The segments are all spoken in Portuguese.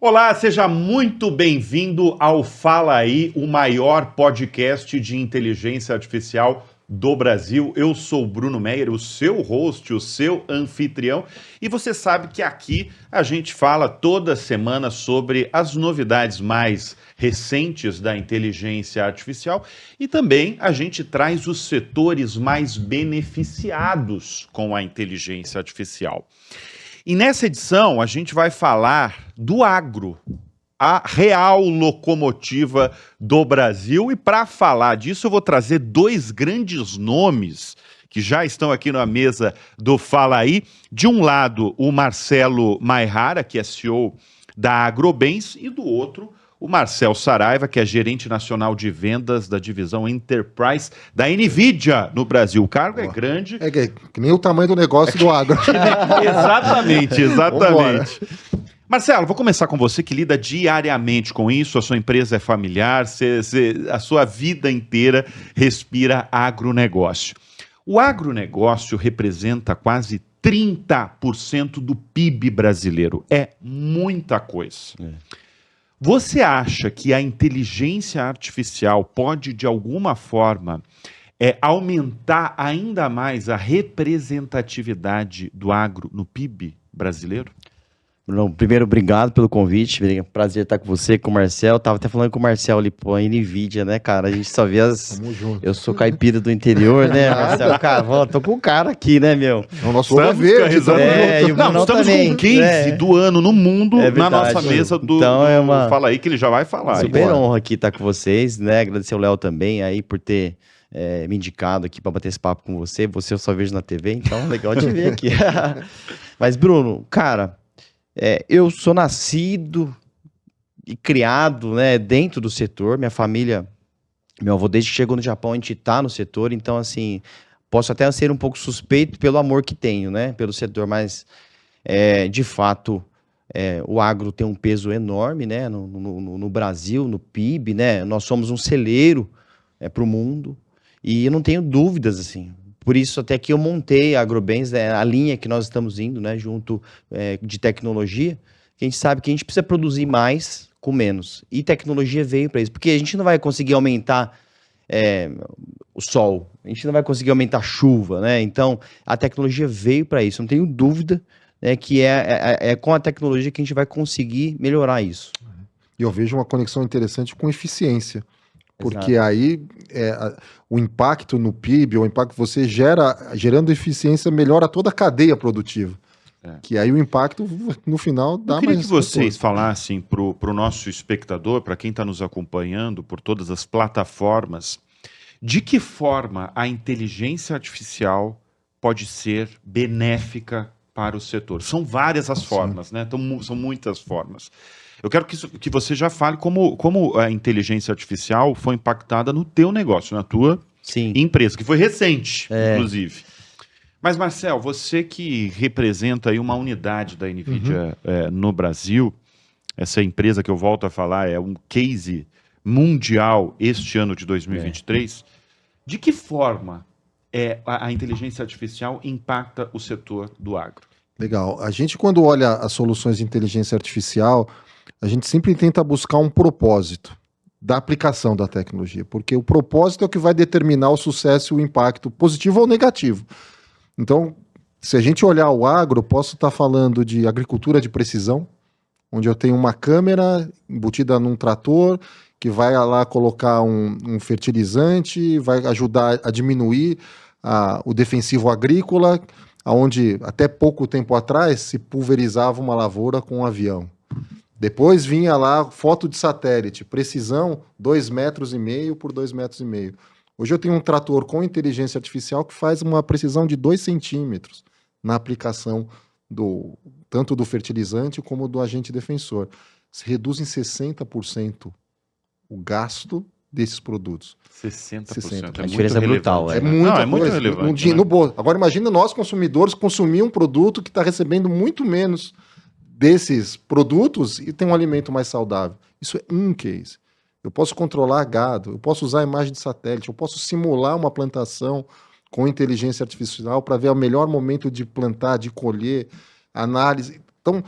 Olá, seja muito bem-vindo ao Fala Aí, o maior podcast de inteligência artificial do Brasil. Eu sou o Bruno Meyer, o seu host, o seu anfitrião, e você sabe que aqui a gente fala toda semana sobre as novidades mais recentes da inteligência artificial e também a gente traz os setores mais beneficiados com a inteligência artificial. E nessa edição a gente vai falar do agro, a real locomotiva do Brasil. E para falar disso eu vou trazer dois grandes nomes que já estão aqui na mesa do Fala Aí. De um lado, o Marcelo Maihara, que é CEO da Agrobens, e do outro, o Marcel Saraiva, que é gerente nacional de vendas da divisão Enterprise da NVIDIA no Brasil. O cargo é grande. É que nem o tamanho do negócio do agro. Exatamente. Marcelo, vou começar com você que lida diariamente com isso, a sua empresa é familiar, a sua vida inteira respira agronegócio. O agronegócio representa quase 30% do PIB brasileiro. É muita coisa. Você acha que a inteligência artificial pode, de alguma forma, aumentar ainda mais a representatividade do agro no PIB brasileiro? Bruno, primeiro, obrigado pelo convite. Prazer estar com você, com o Marcel. Tava até falando com o Marcel ali, pô, a NVIDIA, né, cara? A gente só vê as. Tamo junto. Eu sou caipira do interior, né, Marcel? Cara, ó, tô com o cara aqui, né, meu? O nosso olho é verde. E o Não, Brunão estamos também, com 15 do ano no mundo na nossa mesa do Então é uma Fala Aí, que ele já vai falar. super honra aqui estar com vocês, né? Agradecer ao Léo também aí por ter me indicado aqui para bater esse papo com você. Você eu só vejo na TV, então legal te ver aqui. Mas, Bruno, cara. Eu sou nascido e criado, né, dentro do setor. Minha família, meu avô desde que chegou no Japão, a gente tá no setor, então assim, posso até ser um pouco suspeito pelo amor que tenho, né, pelo setor, mas de fato o agro tem um peso enorme, né, no Brasil, no PIB, né, nós somos um celeiro para o mundo e eu não tenho dúvidas, assim. Por isso, até que eu montei a Agrobens, a linha que nós estamos indo, né, junto de tecnologia, que a gente sabe que a gente precisa produzir mais com menos. E tecnologia veio para isso, porque a gente não vai conseguir aumentar o sol, a gente não vai conseguir aumentar a chuva, né? Então, a tecnologia veio para isso. Não tenho dúvida, né, que é com a tecnologia que a gente vai conseguir melhorar isso. E eu vejo uma conexão interessante com eficiência. Porque Exato. aí o impacto no PIB, o impacto que você gerando eficiência, melhora toda a cadeia produtiva. Que aí o impacto, no final, dá mais... Eu queria que vocês falassem para o nosso espectador, para quem está nos acompanhando por todas as plataformas, de que forma a inteligência artificial pode ser benéfica para o setor. São várias as formas, né? Então, são muitas formas. Eu quero que você já fale como a inteligência artificial foi impactada no teu negócio, na tua empresa, que foi recente, inclusive. Mas, Marcel, você que representa aí uma unidade da NVIDIA no Brasil, essa empresa que eu volto a falar é um case mundial este ano de 2023, de que forma a inteligência artificial impacta o setor do agro? Legal. A gente, quando olha as soluções de inteligência artificial, a gente sempre tenta buscar um propósito da aplicação da tecnologia, porque o propósito é o que vai determinar o sucesso e o impacto positivo ou negativo. Então, se a gente olhar o agro, eu posso estar falando de agricultura de precisão, onde eu tenho uma câmera embutida num trator que vai lá colocar um fertilizante, vai ajudar a diminuir o defensivo agrícola, onde até pouco tempo atrás se pulverizava uma lavoura com um avião. Depois vinha lá foto de satélite, precisão 2,5 metros por 2,5 metros. Hoje eu tenho um trator com inteligência artificial que faz uma precisão de 2 centímetros na aplicação tanto do fertilizante como do agente defensor. Se reduz em 60% o gasto desses produtos. 60%. A diferença é brutal. É muita muito coisa. relevante. Agora imagina nós, consumidores, consumir um produto que está recebendo muito menos desses produtos e tem um alimento mais saudável. Isso é um case. Eu posso controlar gado, eu posso usar a imagem de satélite, eu posso simular uma plantação com inteligência artificial para ver o melhor momento de plantar, de colher, análise. Então,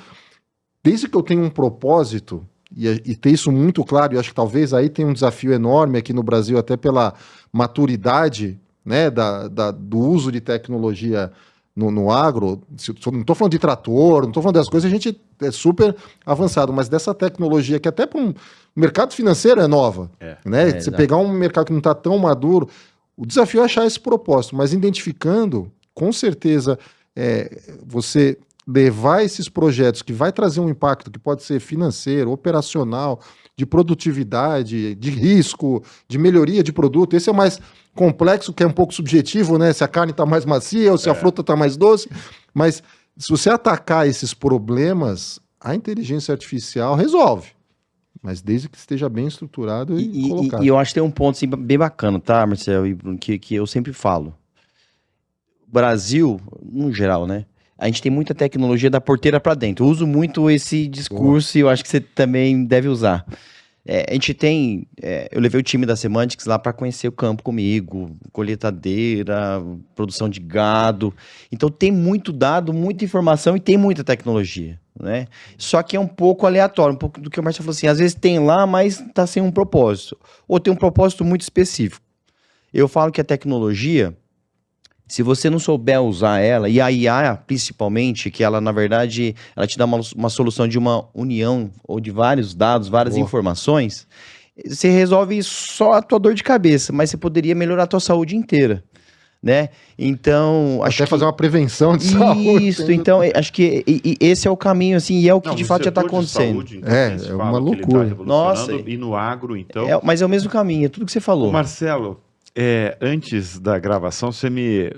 desde que eu tenha um propósito, e ter isso muito claro, e acho que talvez aí tem um desafio enorme aqui no Brasil, até pela maturidade, né, do uso de tecnologia no agro. Não estou falando de trator, não estou falando das coisas, a gente é super avançado, mas dessa tecnologia que até para um mercado financeiro é nova. Né? Você exato. pegar um mercado que não está tão maduro, o desafio é achar esse propósito, mas identificando, com certeza, você levar esses projetos que vai trazer um impacto que pode ser financeiro, operacional, de produtividade, de risco, de melhoria de produto. Esse é o mais complexo, que é um pouco subjetivo, né? Se a carne está mais macia ou se a fruta está mais doce. Mas se você atacar esses problemas, a inteligência artificial resolve. Mas desde que esteja bem estruturado e colocado. E eu acho que tem um ponto assim, bem bacana, tá, Marcelo e Bruno, que eu sempre falo. O Brasil, no geral, né? A gente tem muita tecnologia da porteira para dentro. Eu uso muito esse discurso e eu acho que você também deve usar. A gente tem... eu levei o time da Semantics lá para conhecer o campo comigo, colheitadeira, produção de gado. Então tem muito dado, muita informação e tem muita tecnologia, né? Só que é um pouco aleatório, um pouco do que o Marcelo falou assim, às vezes tem lá, mas está sem um propósito. Ou tem um propósito muito específico. Eu falo que a tecnologia... Se você não souber usar ela, e a IA principalmente, que ela, na verdade, ela te dá uma solução de uma união ou de vários dados, várias informações, você resolve só a tua dor de cabeça, mas você poderia melhorar a tua saúde inteira, né? Então, acho Até fazer uma prevenção de saúde. Isso, então, acho que esse é o caminho, assim, e é o que de fato já está acontecendo. Saúde, então, é uma loucura. Nossa, e no agro, então... mas é o mesmo caminho, é tudo que você falou. Ô, Marcelo... antes da gravação, você me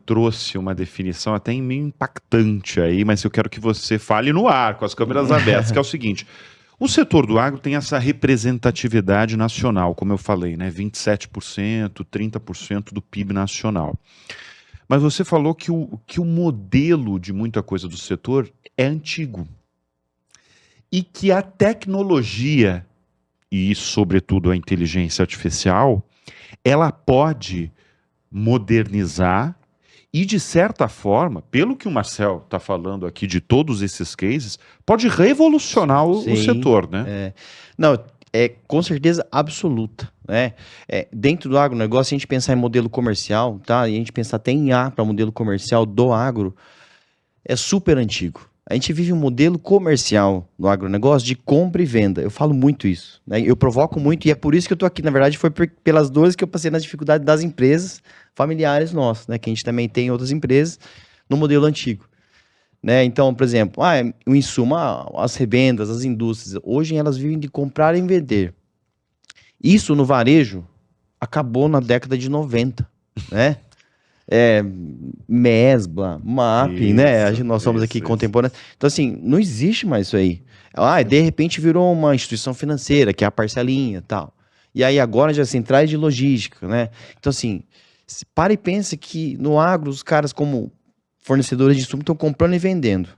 trouxe uma definição até meio impactante aí, mas eu quero que você fale no ar, com as câmeras abertas, que é o seguinte: o setor do agro tem essa representatividade nacional, como eu falei, né? 27%, 30% do PIB nacional. Mas você falou que o modelo de muita coisa do setor é antigo. E que a tecnologia, e sobretudo a inteligência artificial, ela pode modernizar e, de certa forma, pelo que o Marcel está falando aqui de todos esses cases, pode revolucionar o setor, né? Não, com certeza absoluta, né? Dentro do agronegócio, a gente pensar em modelo comercial, tá? E a gente pensar até em IA para modelo comercial do agro, é super antigo. A gente vive um modelo comercial no agronegócio de compra e venda. Eu falo muito isso, né? Eu provoco muito e é por isso que eu estou aqui. Na verdade, foi pelas dores que eu passei nas dificuldades das empresas familiares nossas, né? Que a gente também tem outras empresas no modelo antigo, né? Então, por exemplo, o insumo, as revendas, as indústrias, hoje elas vivem de comprar e vender. Isso no varejo acabou na década de 90, né? Mesbla, MAP, isso, né? Nós somos aqui contemporâneos. Então, assim, não existe mais isso aí. De repente virou uma instituição financeira, que é a parcelinha e tal. E aí agora já centrais de logística, né? Então, assim, para e pensa que no agro os caras como fornecedores de insumo estão comprando e vendendo.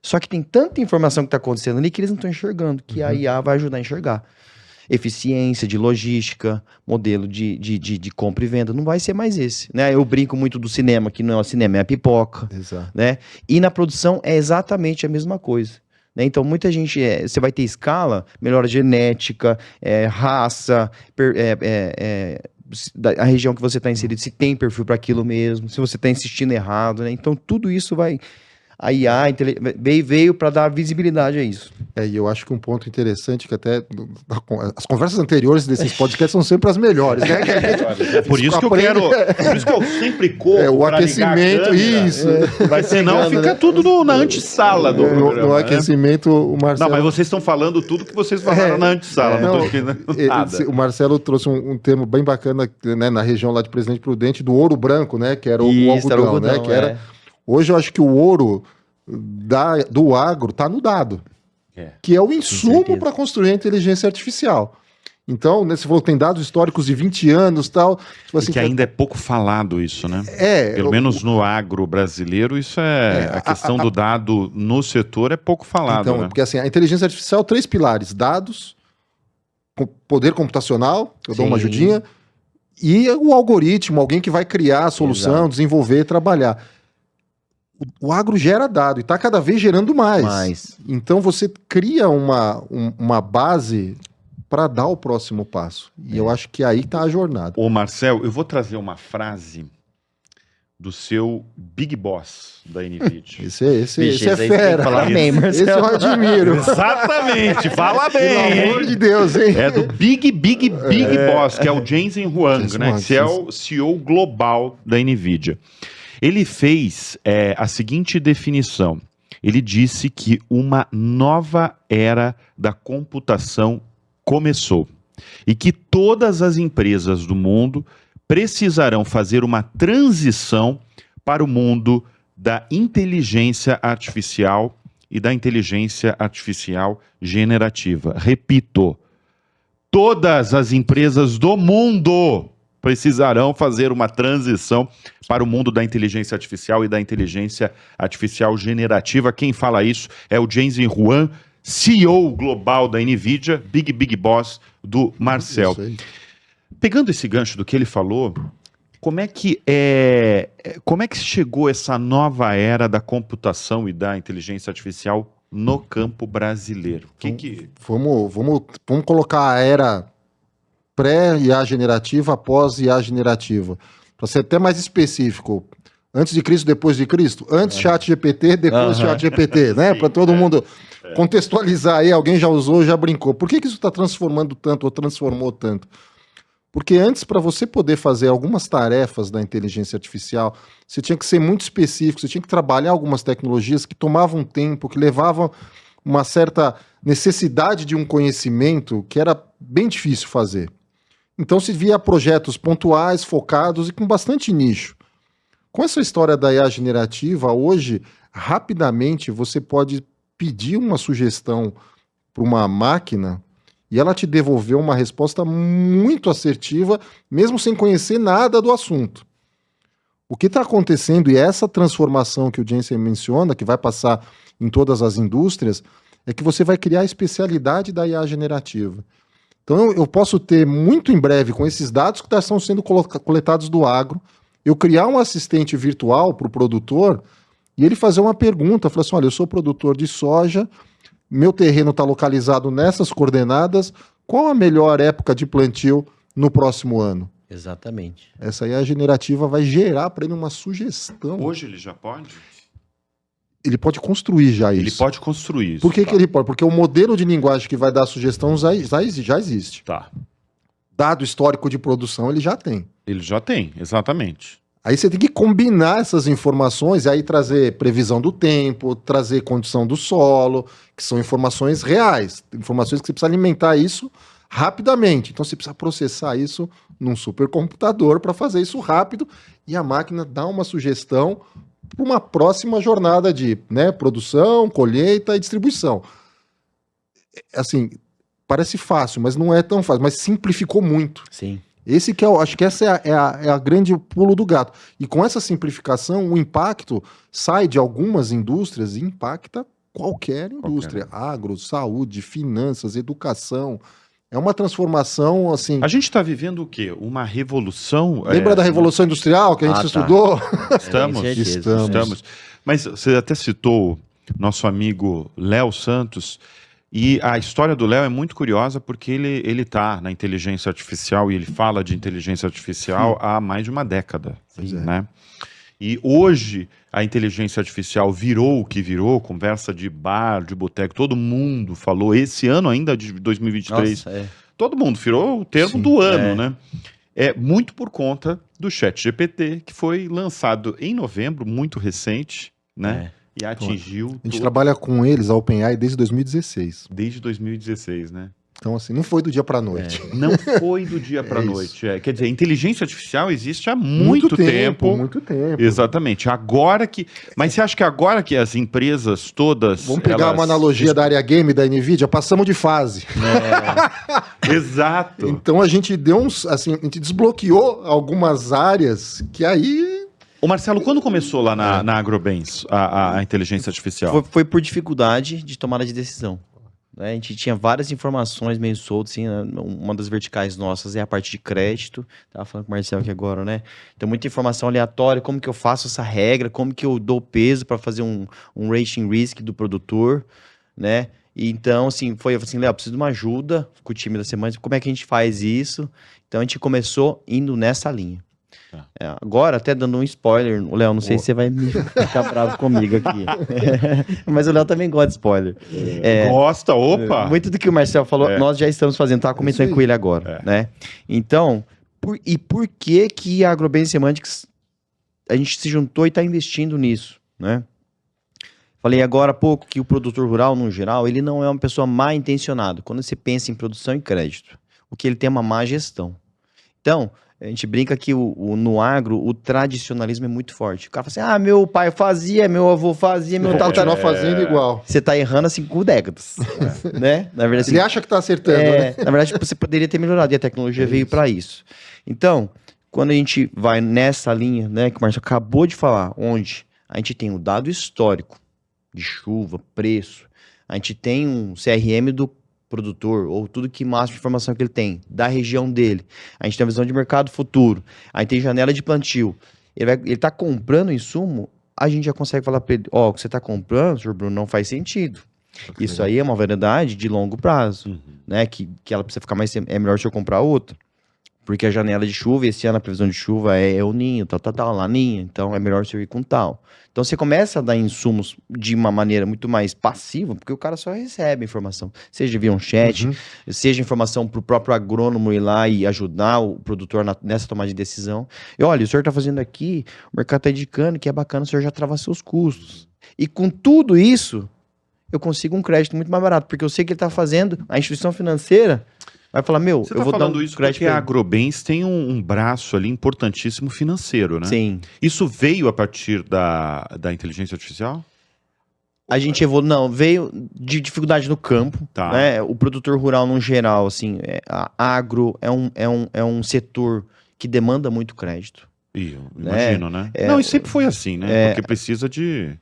Só que tem tanta informação que está acontecendo ali que eles não estão enxergando, que a IA vai ajudar a enxergar. Eficiência de logística, modelo de compra e venda, não vai ser mais esse, né? Eu brinco muito do cinema, que não é o cinema, é a pipoca. Exato. Né? E na produção é exatamente a mesma coisa, né? Então muita gente, você vai ter escala, melhora genética, raça, a região que você está inserido, se tem perfil para aquilo mesmo, se você está insistindo errado, né? Então tudo isso vai... A IA veio para dar visibilidade a isso. E eu acho que um ponto interessante, que até as conversas anteriores desses podcasts são sempre as melhores, né? Por isso que eu quero, por isso que eu sempre corro o aquecimento, isso. Mas senão fica tudo na antessala do programa. No aquecimento, o Marcelo... Não, mas vocês estão falando tudo que vocês falaram na antessala, não estou entendendo nada. O Marcelo trouxe um termo bem bacana, né, na região lá de Presidente Prudente, do ouro branco, né? Que era o algodão, né? Que era... Hoje eu acho que o ouro do agro está no dado, que é o insumo para construir a inteligência artificial. Então, né, você falou que tem dados históricos de 20 anos tal, tipo assim, e que ainda é pouco falado isso, né? Pelo menos no agro brasileiro, isso a questão do dado no setor é pouco falado. Então, né? Porque assim, a inteligência artificial, 3 pilares: dados, poder computacional, eu dou uma ajudinha, e o algoritmo, alguém que vai criar a solução, desenvolver e trabalhar. o agro gera dado e está cada vez gerando mais. Mas, Então você cria uma base para dar o próximo passo. E eu acho que aí está a jornada. Ô, Marcel, eu vou trazer uma frase do seu Big Boss da NVIDIA. Esse Vixe, é esse aí tem que fera. falar bem, Esse eu Marcelo. admiro. Exatamente, fala Pelo bem, amor hein? de Deus, hein? É do Big Boss, que é o Jensen Huang, Jensen né? Huang, Que é o CEO global da NVIDIA. Ele fez a seguinte definição. Ele disse que uma nova era da computação começou e que todas as empresas do mundo precisarão fazer uma transição para o mundo da inteligência artificial e da inteligência artificial generativa. Repito, todas as empresas do mundo precisarão fazer uma transição para o mundo da inteligência artificial e da inteligência artificial generativa. Quem fala isso é o Jensen Huang, CEO global da NVIDIA, Big Boss do Marcel. Isso aí. Pegando esse gancho do que ele falou, como é que chegou essa nova era da computação e da inteligência artificial no campo brasileiro? Vamos colocar a era pré-IA generativa, pós-IA generativa. Para ser até mais específico, antes de Cristo, depois de Cristo, antes chat GPT, depois chat GPT, né? Para todo mundo contextualizar aí, alguém já usou, já brincou. Por que isso está transformando tanto ou transformou tanto? Porque antes, para você poder fazer algumas tarefas da inteligência artificial, você tinha que ser muito específico, você tinha que trabalhar algumas tecnologias que tomavam tempo, que levavam uma certa necessidade de um conhecimento que era bem difícil fazer. Então se via projetos pontuais, focados e com bastante nicho. Com essa história da IA generativa, hoje, rapidamente, você pode pedir uma sugestão para uma máquina e ela te devolveu uma resposta muito assertiva, mesmo sem conhecer nada do assunto. O que está acontecendo, e essa transformação que o Jensen menciona, que vai passar em todas as indústrias, é que você vai criar a especialidade da IA generativa. Então eu posso ter muito em breve, com esses dados que estão sendo coletados do agro, eu criar um assistente virtual para o produtor e ele fazer uma pergunta, falar assim, olha, eu sou produtor de soja, meu terreno está localizado nessas coordenadas, qual a melhor época de plantio no próximo ano? Exatamente. Essa IA generativa vai gerar para ele uma sugestão. Hoje ele já pode? Ele pode construir já isso. Ele pode construir isso. Por que, tá? que ele pode? Porque o modelo de linguagem que vai dar a sugestão já existe. Tá. Dado histórico de produção ele já tem. Ele já tem, exatamente. Aí você tem que combinar essas informações e aí trazer previsão do tempo, trazer condição do solo, que são informações reais, informações que você precisa alimentar isso rapidamente. Então você precisa processar isso num supercomputador para fazer isso rápido e a máquina dá uma sugestão para uma próxima jornada de produção, colheita e distribuição. Assim, parece fácil, mas não é tão fácil, mas simplificou muito. Sim. Esse que acho que essa é a grande pulo do gato. E com essa simplificação, o impacto sai de algumas indústrias e impacta qualquer indústria. Agro, saúde, finanças, educação. É uma transformação, assim... A gente está vivendo o quê? Uma revolução? Lembra da Revolução Industrial que a gente tá. estudou? Estamos. Tenho certeza. Estamos. Mas você até citou nosso amigo Léo Santos, e a história do Léo é muito curiosa porque ele está na inteligência artificial e ele fala de inteligência artificial há mais de uma década. Né? E hoje a inteligência artificial virou o que virou, conversa de bar, de boteco, todo mundo falou, esse ano ainda de 2023, Nossa, todo mundo virou o termo do ano, né? É muito por conta do ChatGPT, que foi lançado em novembro, muito recente, né? E atingiu... A gente trabalha com eles, a OpenAI, desde 2016. Desde 2016, né? Então, assim, não foi do dia para a noite. Não foi do dia para a noite. Quer dizer, a inteligência artificial existe há muito tempo. Muito tempo. Exatamente. Agora que... Mas você acha que agora que as empresas todas... Vamos pegar uma analogia da área game da NVIDIA, passamos de fase. Exato. Então a gente deu a gente desbloqueou algumas áreas que aí... Ô Marcelo, quando começou lá na Agrobens a inteligência artificial? Foi por dificuldade de tomada de decisão. né? A gente tinha várias informações meio soltas, assim, né? Uma das verticais nossas é a parte de crédito, tava falando com o Marcelo aqui agora, né? Tem muita informação aleatória, como que eu faço essa regra, como que eu dou peso para fazer um rating risk do produtor, né? E então, assim, foi assim, Léo, preciso de uma ajuda com o time da semana, como é que a gente faz isso? Então, a gente começou indo nessa linha. Agora, até dando um spoiler, o Léo, não sei se você vai me ficar bravo comigo aqui. Mas o Léo também gosta de spoiler. Gosta, opa! Muito do que o Marcelo falou, nós já estamos fazendo, tá comentando com ele agora, né? Então, por que que a Agrobank Semantics, a gente se juntou e está investindo nisso, né? Falei agora há pouco que o produtor rural, no geral, ele não é uma pessoa mal intencionada. Quando você pensa em produção e crédito, o que ele tem é uma má gestão. Então, a gente brinca que no agro, o tradicionalismo é muito forte. O cara fala assim, meu pai fazia, meu avô fazia, meu Vou tata... continuar fazendo igual. Você tá errando assim 5 décadas, né? Na verdade, Ele assim, acha que tá acertando, né? na verdade, você poderia ter melhorado e a tecnologia veio para isso. Então, quando a gente vai nessa linha, né, que o Marcelo acabou de falar, onde a gente tem o dado histórico de chuva, preço, a gente tem um CRM do produtor, ou tudo que máxima informação que ele tem, da região dele. A gente tem a visão de mercado futuro, a gente tem janela de plantio. Ele tá comprando insumo, a gente já consegue falar para ele, o que você tá comprando, senhor Bruno, não faz sentido. Isso aí é uma variedade de longo prazo, né? Que ela precisa ficar mais... É melhor o senhor comprar outra. Porque a janela de chuva, esse ano a previsão de chuva é o ninho, laninha. Então é melhor o senhor ir com tal. Então você começa a dar insumos de uma maneira muito mais passiva, porque o cara só recebe a informação. Seja via um chat, seja informação para o próprio agrônomo ir lá e ajudar o produtor nessa tomada de decisão. E olha, o senhor está fazendo aqui, o mercado está indicando que é bacana o senhor já travar seus custos. E com tudo isso, eu consigo um crédito muito mais barato, porque eu sei que ele está fazendo, a instituição financeira vai falar, Você eu vou dar um isso crédito porque a Agrobens tem um braço ali importantíssimo financeiro, né? Sim. Isso veio a partir da inteligência artificial? A gente veio de dificuldade no campo, Tá. né? O produtor rural, no geral, assim, a agro é um setor que demanda muito crédito. Imagino, né? Não, e sempre foi assim, né? Porque precisa de...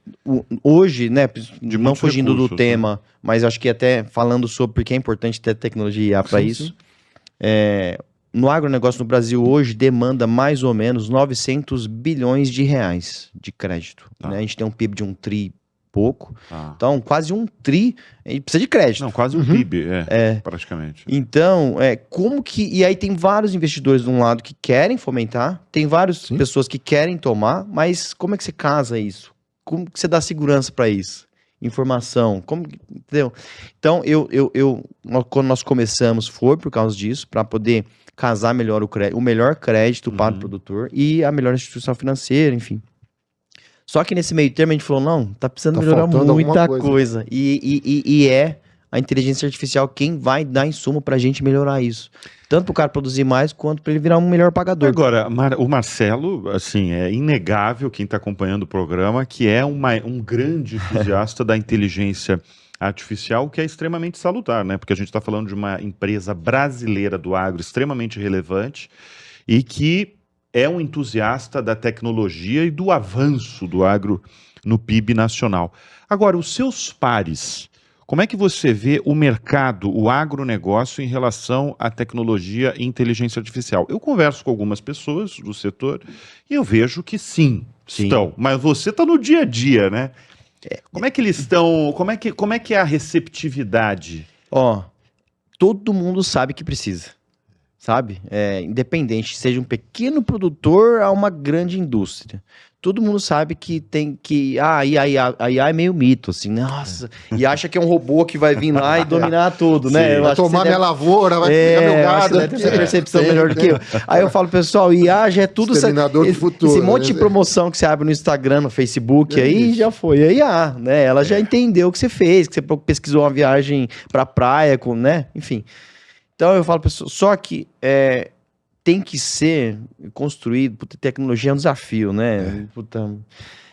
Hoje, né, De não muitos fugindo do recursos, tema, mas acho que até falando sobre porque é importante ter tecnologia para isso. No agronegócio no Brasil hoje demanda mais ou menos 900 bilhões de reais de crédito. Tá. Né? A gente tem um PIB de 1 tri pouco. Tá. Então, quase 1 tri, a gente precisa de crédito. Não, quase um PIB, praticamente. Então, como que... E aí tem vários investidores de um lado que querem fomentar, tem várias pessoas que querem tomar, mas como é que você casa isso? Como que você dá segurança para isso? Informação, entendeu? Então, quando nós começamos, foi por causa disso, para poder casar melhor o melhor crédito para o produtor e a melhor instituição financeira, enfim. Só que nesse meio termo a gente falou, não, tá precisando melhorar muita coisa. E é a inteligência artificial quem vai dar insumo pra gente melhorar isso. Tanto para o cara produzir mais, quanto para ele virar um melhor pagador. Agora, o Marcelo, assim, é inegável, quem está acompanhando o programa, que é um grande entusiasta da inteligência artificial, que é extremamente salutar, né? Porque a gente está falando de uma empresa brasileira do agro extremamente relevante e que é um entusiasta da tecnologia e do avanço do agro no PIB nacional. Agora, os seus pares, como é que você vê o mercado, o agronegócio em relação à tecnologia e inteligência artificial? Eu converso com algumas pessoas do setor e eu vejo que sim. Estão. Mas você está no dia a dia, né? Como é que eles estão? Como é que é a receptividade? Todo mundo sabe que precisa. Sabe? Independente, seja um pequeno produtor a uma grande indústria. Todo mundo sabe que tem que... a IA é meio mito, assim, nossa, e acha que é um robô que vai vir lá e dominar tudo, né? Vai tomar minha lavoura, vai pegar meu gado. Deve ter essa percepção melhor do que eu. Aí eu falo, pessoal, IA já é tudo... Exterminador do futuro. Esse monte de promoção que você abre no Instagram, no Facebook, aí já foi a IA, né? Ela já entendeu o que você fez, que você pesquisou uma viagem pra praia, né? Enfim. Então eu falo, pessoal, só que tem que ser construído, tecnologia é um desafio, né?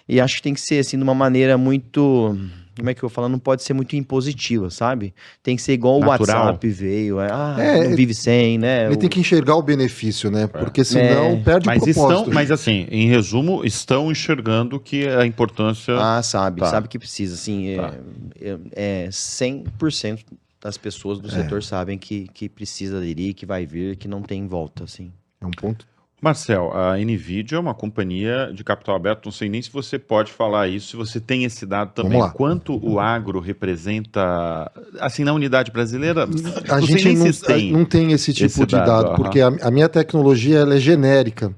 E acho que tem que ser assim de uma maneira muito, como é que eu falo, não pode ser muito impositiva, sabe? Tem que ser igual natural. O WhatsApp veio, não vive sem, né? Ele tem que enxergar o benefício, né? Porque senão perde o propósito. Mas assim, em resumo, estão enxergando que a importância... sabe que precisa, assim, é 100%. das pessoas do setor sabem que precisa aderir, que vai vir, que não tem volta, assim. É um ponto. Marcel, a NVIDIA é uma companhia de capital aberto, não sei nem se você pode falar isso, se você tem esse dado também. Vamos lá. Quanto o agro representa, assim, na unidade brasileira? A Não sei gente nem se não tem esse tipo esse de dado, dado, aham. porque a minha tecnologia ela é genérica,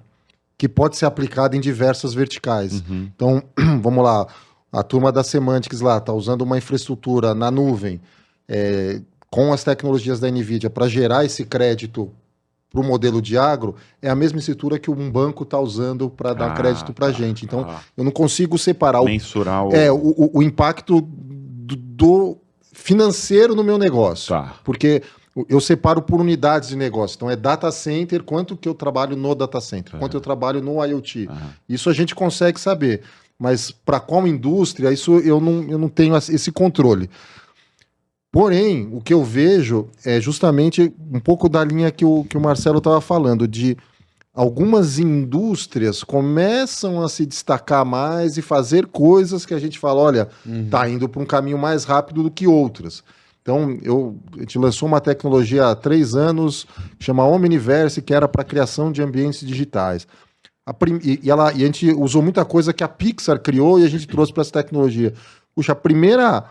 que pode ser aplicada em diversas verticais. Uhum. Então, vamos lá, a turma da Semantics lá está usando uma infraestrutura na nuvem com as tecnologias da NVIDIA para gerar esse crédito para o modelo de agro, é a mesma estrutura que um banco está usando para dar crédito para a gente. Então, eu não consigo separar mensurar o impacto do financeiro no meu negócio. Tá. Porque eu separo por unidades de negócio. Então, é data center, quanto que eu trabalho no data center, quanto eu trabalho no IoT. Isso a gente consegue saber. Mas para qual indústria, isso eu não tenho esse controle. Porém, o que eu vejo é justamente um pouco da linha que o Marcelo estava falando, de algumas indústrias começam a se destacar mais e fazer coisas que a gente fala, olha, tá indo para um caminho mais rápido do que outras. Então, a gente lançou uma tecnologia há 3 anos, que chama Omniverse, que era para criação de ambientes digitais. E a gente usou muita coisa que a Pixar criou e a gente trouxe para essa tecnologia. Puxa, a primeira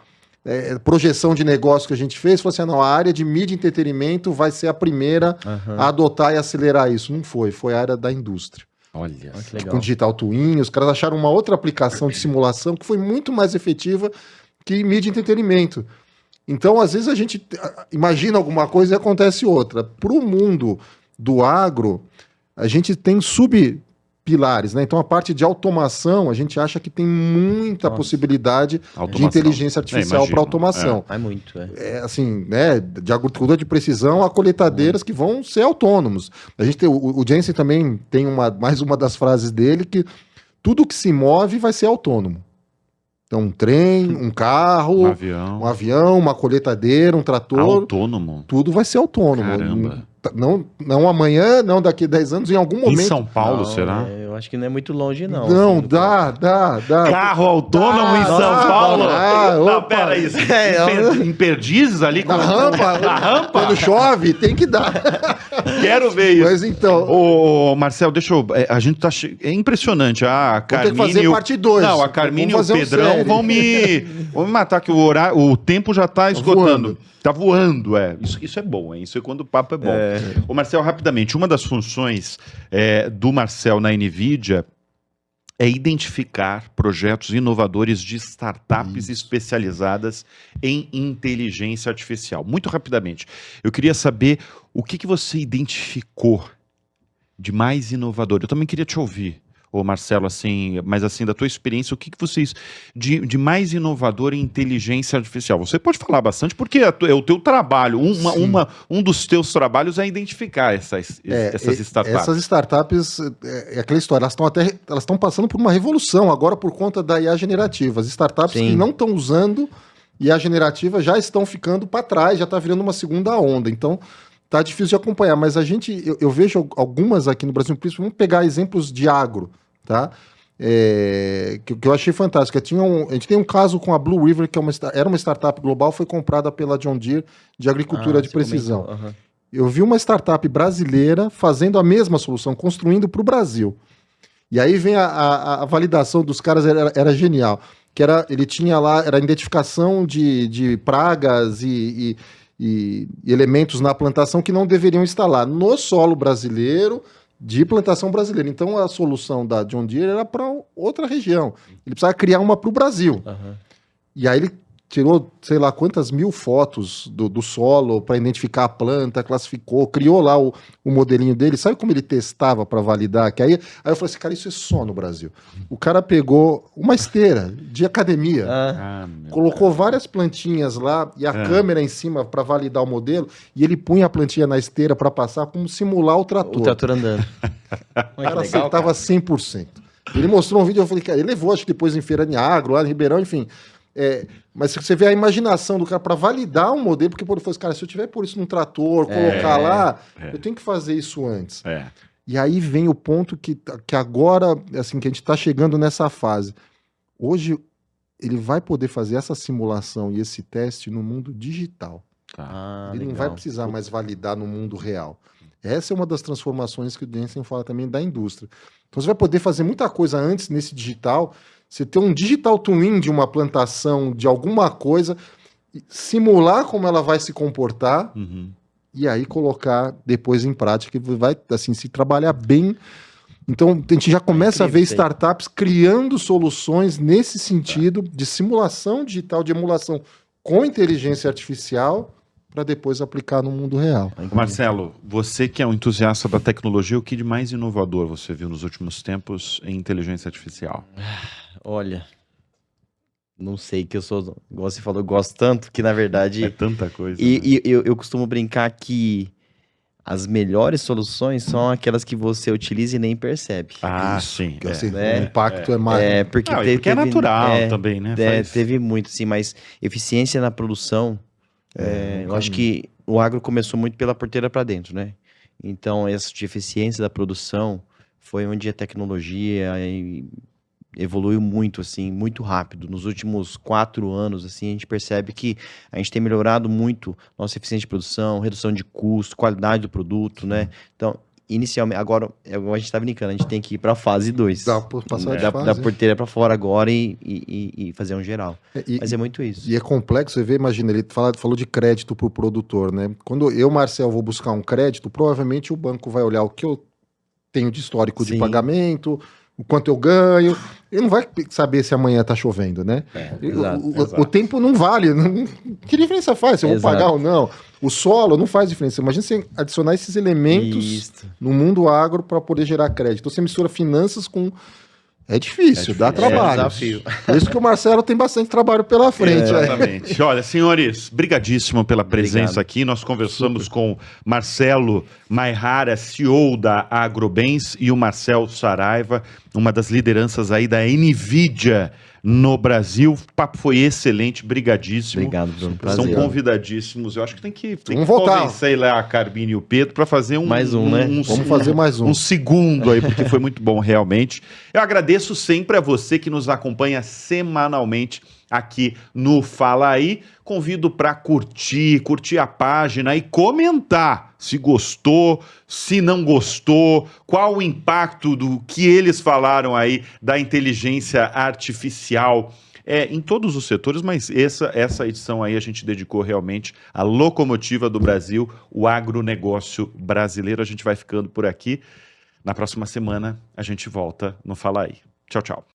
projeção de negócio que a gente fez foi assim, não, a área de mídia e entretenimento vai ser a primeira a adotar e acelerar isso. Não foi a área da indústria. Olha, que legal. Com digital twin, os caras acharam uma outra aplicação de simulação que foi muito mais efetiva que mídia e entretenimento. Então, às vezes a gente imagina alguma coisa e acontece outra. Para o mundo do agro, a gente tem subpilares, né? Então, a parte de automação, a gente acha que tem muita possibilidade de inteligência artificial para automação. É muito, Assim, né? De agricultura de precisão a coletadeiras que vão ser autônomos. A gente tem, o Jensen também tem mais uma das frases dele que tudo que se move vai ser autônomo. Então, um trem, um carro, um avião, uma coletadeira, um trator. Autônomo? Tudo vai ser autônomo. Caramba. Não amanhã, não daqui a 10 anos, em algum momento. Em São Paulo, será? Eu acho que não é muito longe, não. Não, assim, dá. Carro autônomo em São Paulo? Não, opa. peraí. Em Perdizes ali? Na rampa. Na rampa? Quando chove, tem que dar. Quero ver isso. Mas então... Ô, Marcel, deixa eu... A gente tá... É impressionante. A Carmine... Vou ter que fazer parte 2. Não, a Carmine e o Pedrão vão me matar, que o tempo já tá esgotando. Tá voando, Isso é bom, hein? Isso é quando o papo é bom. Ô, Marcel, rapidamente, uma das funções do Marcel na NVIDIA é identificar projetos inovadores de startups especializadas em inteligência artificial. Muito rapidamente, eu queria saber o que você identificou de mais inovador. Eu também queria te ouvir, ô Marcelo, assim, mas assim, da tua experiência, o que vocês de mais inovador em inteligência artificial? Você pode falar bastante, porque é o teu trabalho, um dos teus trabalhos é identificar essas startups. Essas startups, é aquela história, elas estão passando por uma revolução agora por conta da IA generativa. As startups que não estão usando IA generativa já estão ficando para trás, já está virando uma segunda onda. Então, tá difícil de acompanhar, mas eu vejo algumas aqui no Brasil, principalmente, vamos pegar exemplos de agro, tá? Que eu achei fantástico. A gente tem um caso com a Blue River, que era uma startup global, foi comprada pela John Deere de agricultura de precisão. Eu vi uma startup brasileira fazendo a mesma solução, construindo para o Brasil. E aí vem a validação dos caras, era genial. Ele tinha lá, era identificação de pragas e elementos na plantação que não deveriam estar lá no solo brasileiro, de plantação brasileira. Então a solução da John Deere era para outra região. Ele precisava criar uma para o Brasil. E aí ele tirou, sei lá, quantas mil fotos do solo para identificar a planta, classificou, criou lá o modelinho dele. Sabe como ele testava para validar? Aí eu falei assim, cara, isso é só no Brasil. O cara pegou uma esteira de academia, colocou várias plantinhas lá e a câmera em cima para validar o modelo, e ele punha a plantinha na esteira para passar, como simular o trator. O trator andando. O cara acertava 100%. Ele mostrou um vídeo, eu falei, cara, ele levou, acho que depois em Feira de Agro, lá em Ribeirão, enfim... mas você vê a imaginação do cara para validar um modelo, porque ele falou assim, cara, se eu tiver por isso num trator, colocar lá, eu tenho que fazer isso antes. E aí vem o ponto que agora, assim, que a gente está chegando nessa fase. Hoje, ele vai poder fazer essa simulação e esse teste no mundo digital. Tá. Ele não vai precisar mais validar no mundo real. Essa é uma das transformações que o Jensen fala também da indústria. Então você vai poder fazer muita coisa antes nesse digital. Você ter um digital twin de uma plantação, de alguma coisa, simular como ela vai se comportar e aí colocar depois em prática. Vai, assim, se trabalhar bem. Então a gente já começa a ver startups criando soluções nesse sentido de simulação digital, de emulação com inteligência artificial, para depois aplicar no mundo real. Marcelo, você que é um entusiasta da tecnologia, o que de mais inovador você viu nos últimos tempos em inteligência artificial? Olha, não sei, que eu sou, igual você falou, eu gosto tanto que, na verdade... É tanta coisa. E eu costumo brincar que as melhores soluções são aquelas que você utiliza e nem percebe. Sim. O impacto é mais... Porque, porque é natural também, né? Teve muito, sim, mas eficiência na produção... eu acho que o agro começou muito pela porteira para dentro, né? Então, essa de eficiência da produção foi onde a tecnologia evoluiu muito, assim, muito rápido. Nos últimos 4 anos, assim, a gente percebe que a gente tem melhorado muito nossa eficiência de produção, redução de custo, qualidade do produto, né? Então, inicialmente, agora a gente tá brincando, a gente tem que ir para a fase 2. Da porteira para fora agora e fazer um geral. Mas é muito isso. E é complexo, você vê, imagina, ele falou de crédito para o produtor, né? Quando eu, Marcel, vou buscar um crédito, provavelmente o banco vai olhar o que eu tenho de histórico de pagamento, o quanto eu ganho. Ele não vai saber se amanhã tá chovendo, né? O tempo não vale. Que diferença faz se eu vou pagar ou não? O solo não faz diferença. Imagina você adicionar esses elementos no mundo agro para poder gerar crédito. Então você mistura finanças com... É difícil, dá trabalho. É um desafio. Por isso que o Marcelo tem bastante trabalho pela frente. Exatamente. Olha, senhores, brigadíssimo pela presença aqui. Nós conversamos com Marcelo Maihara, CEO da Agrobens, e o Marcel Saraiva, uma das lideranças aí da NVIDIA no Brasil. O papo foi excelente, brigadíssimo. Obrigado, Bruno. Prazer. São convidadíssimos. Eu acho que tem que voltar. convencer lá a Carmine e o Pedro para fazer mais um, né? Vamos fazer mais um. Um segundo aí, porque foi muito bom realmente. Eu agradeço sempre a você que nos acompanha semanalmente aqui no Fala Aí. Convido para curtir a página e comentar se gostou, se não gostou, qual o impacto do que eles falaram aí da inteligência artificial em todos os setores, mas essa edição aí a gente dedicou realmente à locomotiva do Brasil, o agronegócio brasileiro. A gente vai ficando por aqui. Na próxima semana a gente volta no Fala Aí. Tchau, tchau.